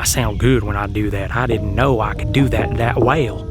sound good when I do that. I didn't know I could do that well.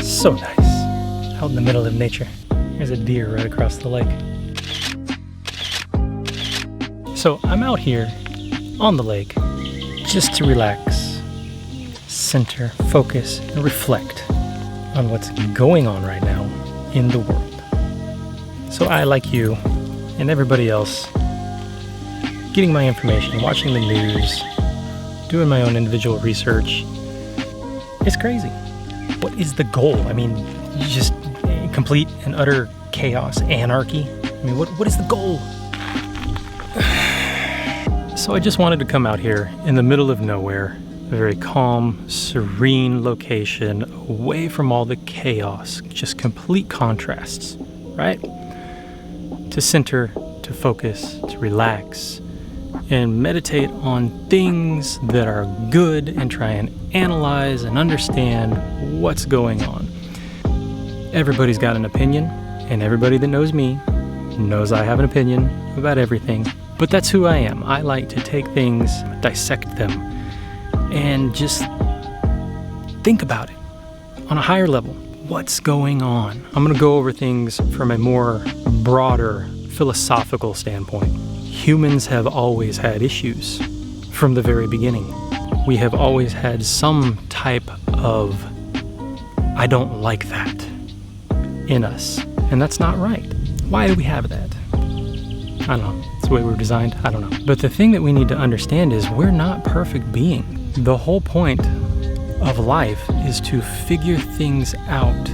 So nice, out in the middle of nature. There's a deer right across the lake. So I'm out here on the lake just to relax, center, focus, and reflect on what's going on right now in the world. So I, like you and everybody else, getting my information, watching the news, doing my own individual research. It's crazy. What is the goal? I mean, just complete and utter chaos, anarchy? I mean, what is the goal? So I just wanted to come out here in the middle of nowhere, a very calm, serene location, away from all the chaos, just complete contrasts, right? To center, to focus, to relax, and meditate on things that are good and try and analyze and understand what's going on. Everybody's got an opinion, and everybody that knows me knows I have an opinion about everything, but that's who I am. I like to take things, dissect them, and just think about it on a higher level. What's going on? I'm going to go over things from a more broader philosophical standpoint. Humans have always had issues from the very beginning. We have always had some type of I don't like that in us, and that's not right. Why do we have that? I don't know. It's the way we were designed. I don't know. But the thing that we need to understand is we're not perfect beings. The whole point of life is to figure things out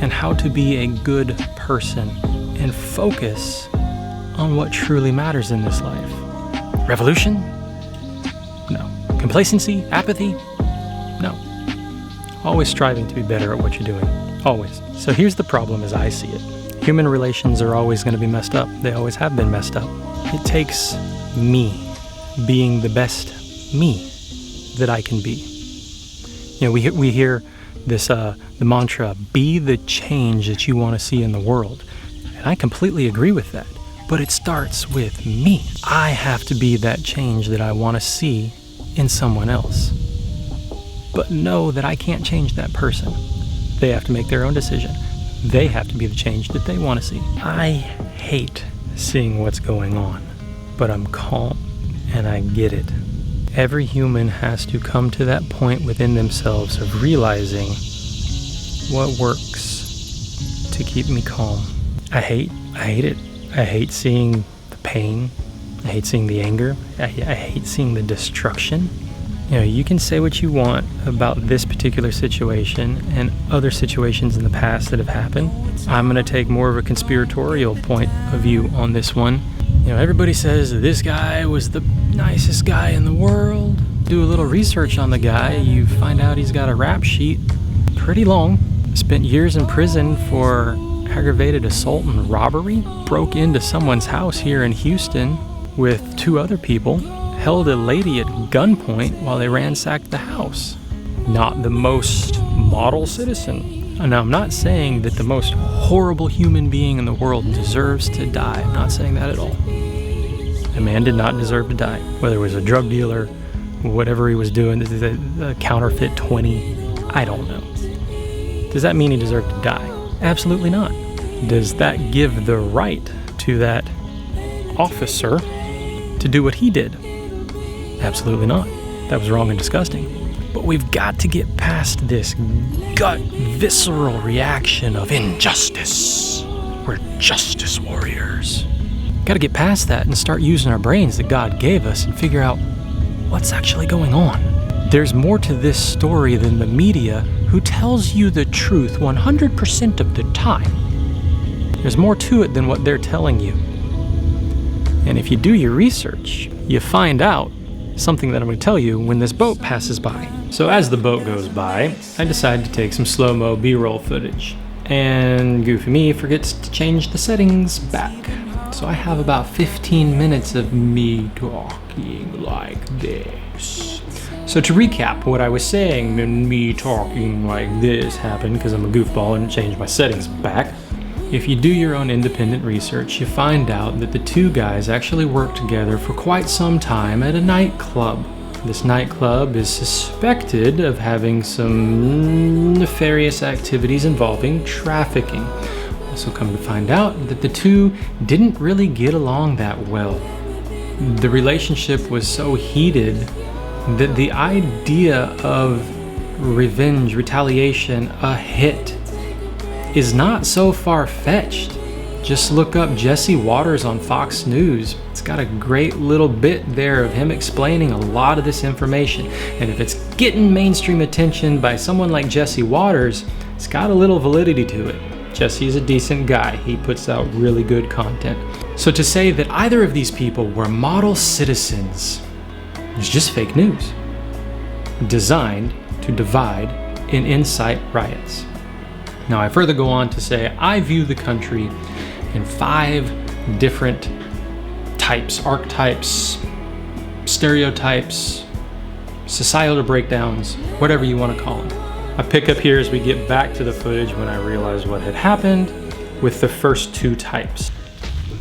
and how to be a good person and focus on what truly matters in this life. Revolution? No. Complacency? Apathy? No. Always striving to be better at what you're doing. Always. So here's the problem as I see it. Human relations are always going to be messed up. They always have been messed up. It takes me being the best me that I can be. You know, we hear this the mantra, be the change that you want to see in the world. And I completely agree with that. But it starts with me. I have to be that change that I want to see in someone else. But know that I can't change that person. They have to make their own decision. They have to be the change that they want to see. I hate seeing what's going on, but I'm calm and I get it. Every human has to come to that point within themselves of realizing what works to keep me calm. I hate it. I hate seeing the pain. I hate seeing the anger. I hate seeing the destruction. You know, you can say what you want about this particular situation and other situations in the past that have happened. I'm going to take more of a conspiratorial point of view on this one. You know, everybody says this guy was the nicest guy in the world. Do a little research on the guy, you find out he's got a rap sheet pretty long. Spent years in prison for aggravated assault and robbery. Broke into someone's house here in Houston with 2 other people. Held a lady at gunpoint while they ransacked the house. Not the most model citizen. Now, I'm not saying that the most horrible human being in the world deserves to die. I'm not saying that at all. A man did not deserve to die. Whether it was a drug dealer, whatever he was doing, the counterfeit 20, I don't know. Does that mean he deserved to die? Absolutely not. Does that give the right to that officer to do what he did? Absolutely not. That was wrong and disgusting. But we've got to get past this gut, visceral reaction of injustice. We're justice warriors. Got to get past that and start using our brains that God gave us and figure out what's actually going on. There's more to this story than the media, who tells you the truth 100% of the time. There's more to it than what they're telling you. And if you do your research, you find out something that I'm going to tell you when this boat passes by. So as the boat goes by, I decide to take some slow-mo B-roll footage. And goofy me forgets to change the settings back. So I have about 15 minutes of me talking like this. So to recap what I was saying when me talking like this happened, because I'm a goofball and changed my settings back. If you do your own independent research, you find out that the two guys actually worked together for quite some time at a nightclub. This nightclub is suspected of having some nefarious activities involving trafficking. Also come to find out that the two didn't really get along that well. The relationship was so heated that the idea of revenge, retaliation, a hit is not so far-fetched. Just look up Jesse Waters on Fox News. It's got a great little bit there of him explaining a lot of this information. And if it's getting mainstream attention by someone like Jesse Waters, it's got a little validity to it. Jesse's a decent guy. He puts out really good content. So to say that either of these people were model citizens is just fake news, designed to divide and incite riots. Now, I further go on to say I view the country in 5 different types, archetypes, stereotypes, societal breakdowns, whatever you want to call them. I pick up here as we get back to the footage when I realized what had happened with the first 2 types.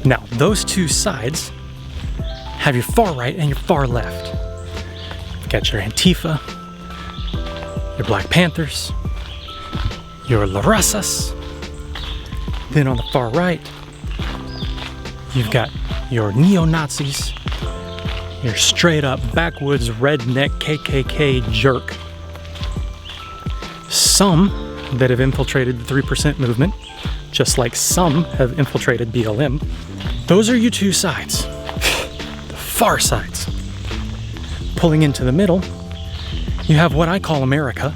Now, those 2 sides have your far right and your far left. You've got your Antifa, your Black Panthers, your La Razas. Then on the far right, you've got your neo-Nazis, your straight up backwoods redneck KKK jerk. Some that have infiltrated the 3% movement, just like some have infiltrated BLM. Those are your 2 sides, the far sides. Pulling into the middle, you have what I call America.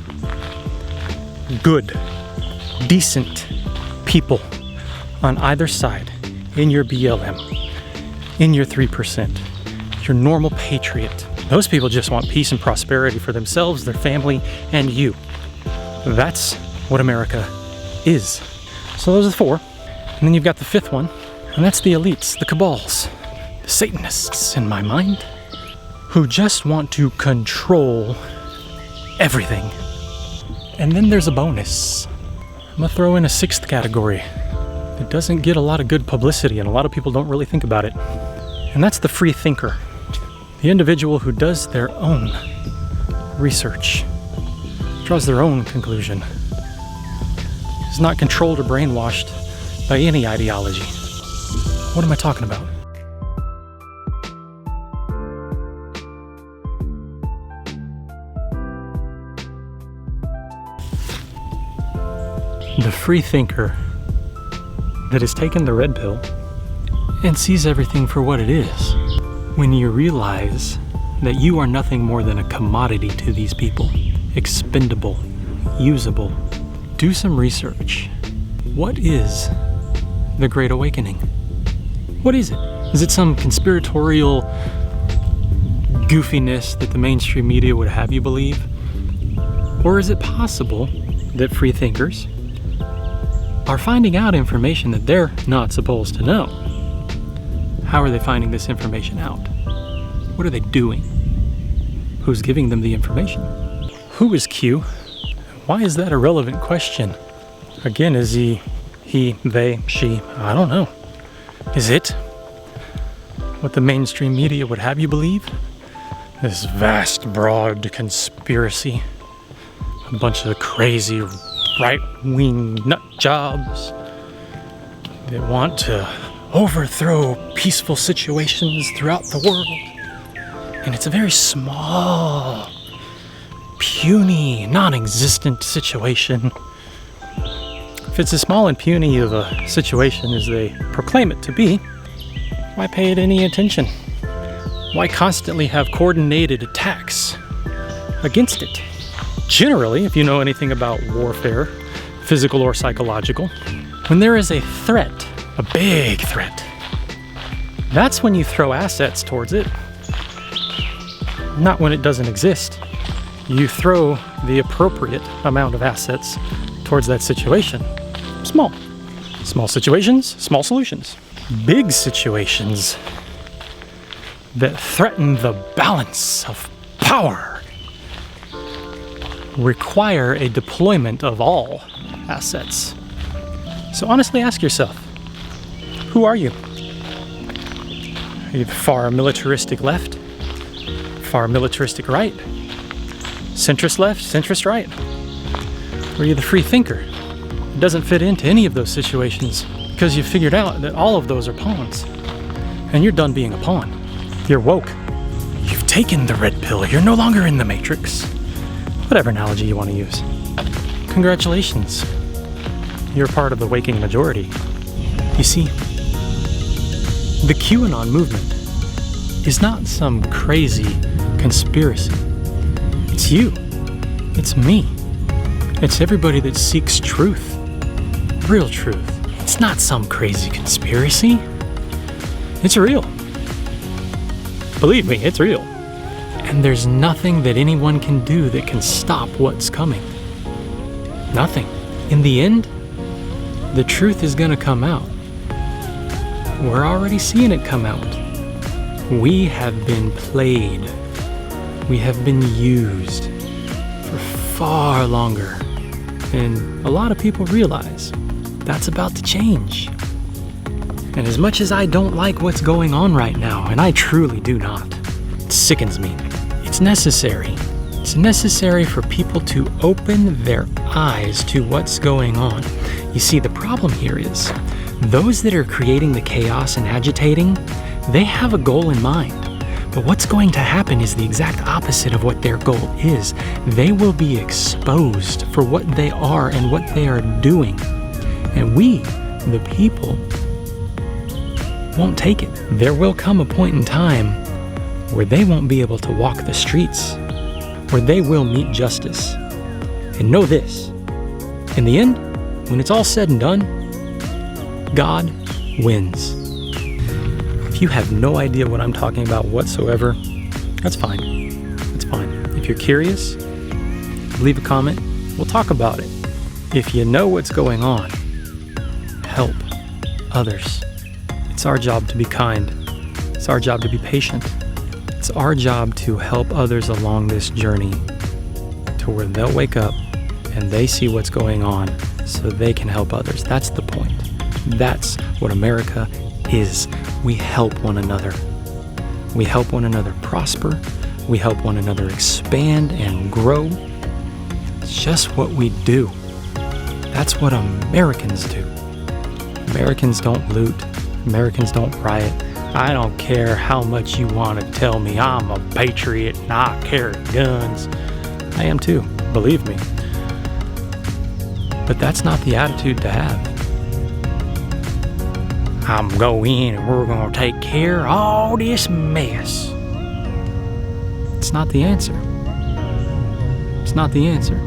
Good, decent people on either side, in your BLM, in your 3%, your normal patriot. Those people just want peace and prosperity for themselves, their family, and you. That's what America is. So those are the 4. And then you've got the 5th one, and that's the elites, the cabals, the Satanists in my mind, who just want to control everything. And then there's a bonus. I'm gonna throw in a 6th category that doesn't get a lot of good publicity and a lot of people don't really think about it. And that's the free thinker. The individual who does their own research, draws their own conclusion, is not controlled or brainwashed by any ideology. What am I talking about? The free thinker that has taken the red pill and sees everything for what it is. When you realize that you are nothing more than a commodity to these people, expendable, usable, do some research. What is the Great Awakening? What is it? Is it some conspiratorial goofiness that the mainstream media would have you believe? Or is it possible that free thinkers are finding out information that they're not supposed to know? How are they finding this information out? What are they doing? Who's giving them the information? Who is Q? Why is that a relevant question? Again, is he, they, she? I don't know. Is it what the mainstream media would have you believe? This vast, broad conspiracy. A bunch of crazy right-wing nut jobs that want to overthrow peaceful situations throughout the world. And it's a very small, puny, non-existent situation. If it's as small and puny of a situation as they proclaim it to be, why pay it any attention? Why constantly have coordinated attacks against it? Generally, if you know anything about warfare, physical or psychological, when there is a threat a big threat, that's when you throw assets towards it. Not when it doesn't exist. You throw the appropriate amount of assets towards that situation. Small situations, small solutions. Big situations that threaten the balance of power require a deployment of all assets. So honestly ask yourself, who are you? Are you the far militaristic left? Far militaristic right? Centrist left, centrist right? Or are you the free thinker? It doesn't fit into any of those situations because you figured out that all of those are pawns. And you're done being a pawn. You're woke. You've taken the red pill. You're no longer in the matrix. Whatever analogy you want to use. Congratulations. You're part of the waking majority. You see, the QAnon movement is not some crazy conspiracy. It's you. It's me. It's everybody that seeks truth. Real truth. It's not some crazy conspiracy. It's real. Believe me, it's real. And there's nothing that anyone can do that can stop what's coming. Nothing. In the end, the truth is going to come out. We're already seeing it come out. We have been played. We have been used for far longer than a lot of people realize. That's about to change. And as much as I don't like what's going on right now, and I truly do not, it sickens me. It's necessary. It's necessary for people to open their eyes to what's going on. You see, the problem here is those that are creating the chaos and agitating, they have a goal in mind. But what's going to happen is the exact opposite of what their goal is. They will be exposed for what they are and what they are doing. And we, the people, won't take it. There will come a point in time where they won't be able to walk the streets, where they will meet justice. And know this, in the end, when it's all said and done, God wins. If you have no idea what I'm talking about whatsoever, that's fine. It's fine. If you're curious, leave a comment. We'll talk about it. If you know what's going on, help others. It's our job to be kind. It's our job to be patient. It's our job to help others along this journey to where they'll wake up and they see what's going on so they can help others. That's the point. That's what America is. We help one another. We help one another prosper. We help one another expand and grow. It's just what we do. That's what Americans do. Americans don't loot. Americans don't riot. I don't care how much you want to tell me I'm a patriot and I carry guns. I am too, believe me. But that's not the attitude to have. I'm gonna go in and we're gonna take care of all this mess. It's not the answer. It's not the answer.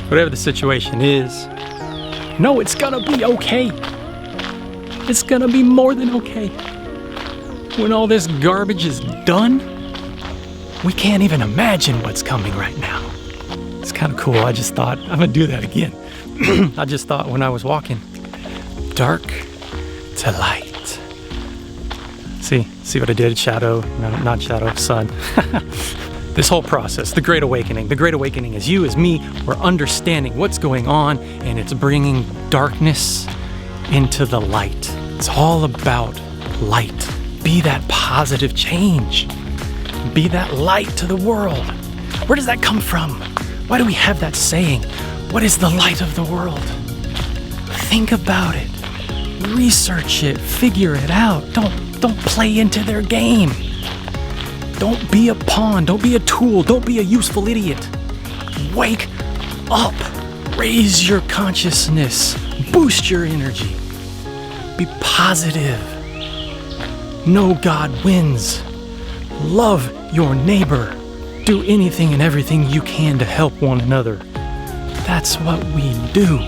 Whatever the situation is, no, it's gonna be okay. It's gonna be more than okay. When all this garbage is done, we can't even imagine what's coming right now. It's kind of cool. I just thought, I'm gonna do that again. I just thought when I was walking, dark to light. See what I did? Shadow, no, not shadow, sun. This whole process, the Great Awakening. The Great Awakening is you, is me. We're understanding what's going on, and it's bringing darkness into the light. It's all about light. Be that positive change. Be that light to the world. Where does that come from? Why do we have that saying? What is the light of the world? Think about it. Research it. Figure it out. Don't play into their game. Don't be a pawn. Don't be a tool. Don't be a useful idiot. Wake up. Raise your consciousness. Boost your energy. Be positive. Know God wins. Love your neighbor. Do anything and everything you can to help one another. That's what we do.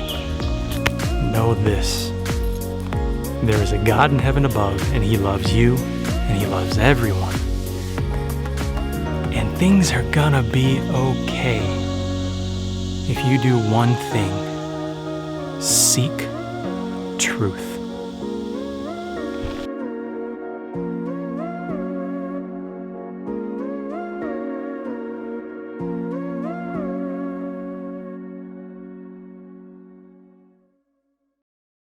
Know this. There is a God in heaven above, and He loves you, and He loves everyone. And things are gonna be okay if you do one thing: seek truth.